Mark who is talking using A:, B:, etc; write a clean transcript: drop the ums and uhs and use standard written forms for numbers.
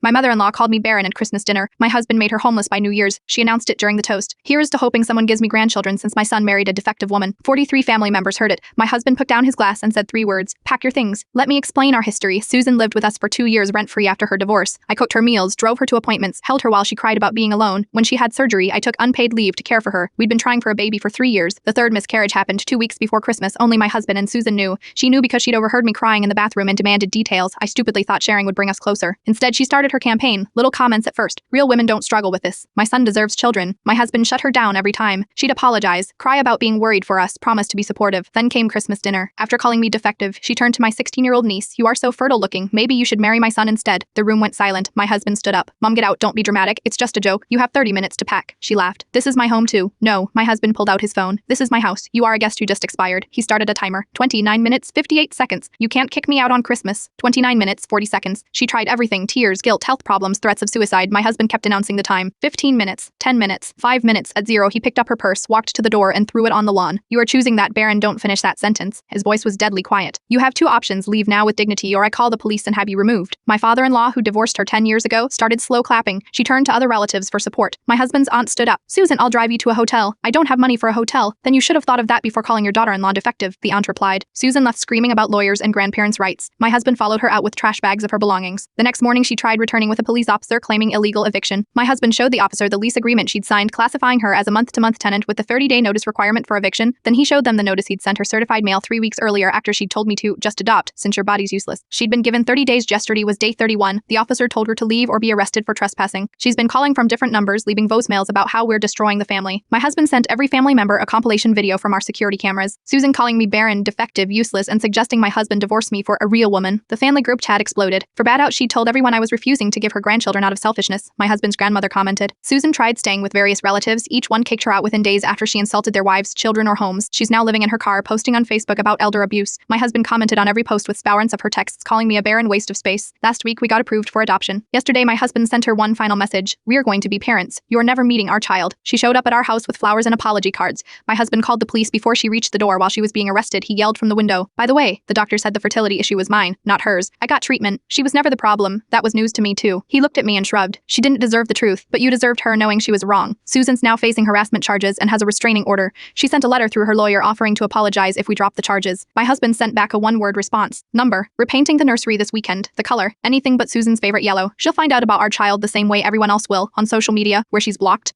A: My mother-in-law called me Barren at Christmas dinner. My husband made her homeless by New Year's. She announced it during the toast. Here's to hoping someone gives me grandchildren since my son married a defective woman. 43 family members heard it. My husband put down his glass and said 3 words. Pack your things. Let me explain our history. Susan lived with us for 2 years rent-free after her divorce. I cooked her meals, drove her to appointments, held her while she cried about being alone. When she had surgery, I took unpaid leave to care for her. We'd been trying for a baby for 3 years. The third miscarriage happened 2 weeks before Christmas. Only my husband and Susan knew. She knew because she'd overheard me crying in the bathroom and demanded details. I stupidly thought sharing would bring us closer. Instead, she started her campaign. Little comments at first. Real women don't struggle with this. My son deserves children. My husband shut her down every time. She'd apologize, cry about being worried for us, promise to be supportive. Then came Christmas dinner. After calling me defective, she turned to my 16-year-old niece. You are so fertile looking. Maybe you should marry my son instead. The room went silent. My husband stood up. Mom, get out. Don't be dramatic. It's just a joke. You have 30 minutes to pack. She laughed. This is my home too. No. My husband pulled out his phone. This is my house. You are a guest who just expired. He started a timer. 29 minutes, 58 seconds. You can't kick me out on Christmas. 29 minutes, 40 seconds. She tried everything. Tears, guilt, health problems, threats of suicide. My husband kept announcing the time. 15 minutes, 10 minutes, 5 minutes. At 0, he picked up her purse, walked to the door, and threw it on the lawn. You are choosing that, Barren. Don't finish that sentence. His voice was deadly quiet. You have 2 options. Leave now with dignity, or I call the police and have you removed. My father-in-law, who divorced her 10 years ago, started slow clapping. She turned to other relatives for support. My husband's aunt stood up. Susan, I'll drive you to a hotel. I don't have money for a hotel. Then you should have thought of that before calling your daughter-in-law defective, the aunt replied. Susan left screaming about lawyers and grandparents' rights. My husband followed her out with trash bags of her belongings. The next morning, she tried returning with a police officer claiming illegal eviction. My husband showed the officer the lease agreement she'd signed classifying her as a month-to-month tenant with the 30-day notice requirement for eviction. Then he showed them the notice he'd sent her certified mail 3 weeks earlier after she'd told me to just adopt, since your body's useless. She'd been given 30 days. Yesterday was day 31. The officer told her to leave or be arrested for trespassing. She's been calling from different numbers, leaving voicemails about how we're destroying the family. My husband sent every family member a compilation video from our security cameras. Susan calling me barren, defective, useless, and suggesting my husband divorce me for a real woman. The family group chat exploded. For bad out, she told everyone I was refusing to give her grandchildren out of selfishness. My husband's grandmother commented. Susan tried staying with various relatives. Each one kicked her out within days after she insulted their wives, children, or homes. She's now living in her car, posting on Facebook about elder abuse. My husband commented on every post with spouts of her texts, calling me a barren waste of space. Last week, we got approved for adoption. Yesterday, my husband sent her one final message. We're going to be parents. You're never meeting our child. She showed up at our house with flowers and apology cards. My husband called the police before she reached the door. While she was being arrested, he yelled from the window. By the way, the doctor said the fertility issue was mine, not hers. I got treatment. She was never the problem. That was news to me too. He looked at me and shrugged. She didn't deserve the truth, but you deserved her knowing she was wrong. Susan's now facing harassment charges and has a restraining order. She sent a letter through her lawyer offering to apologize if we drop the charges. My husband sent back a one-word response. Number. Repainting the nursery this weekend. The color. Anything but Susan's favorite yellow. She'll find out about our child the same way everyone else will, on social media, where she's blocked.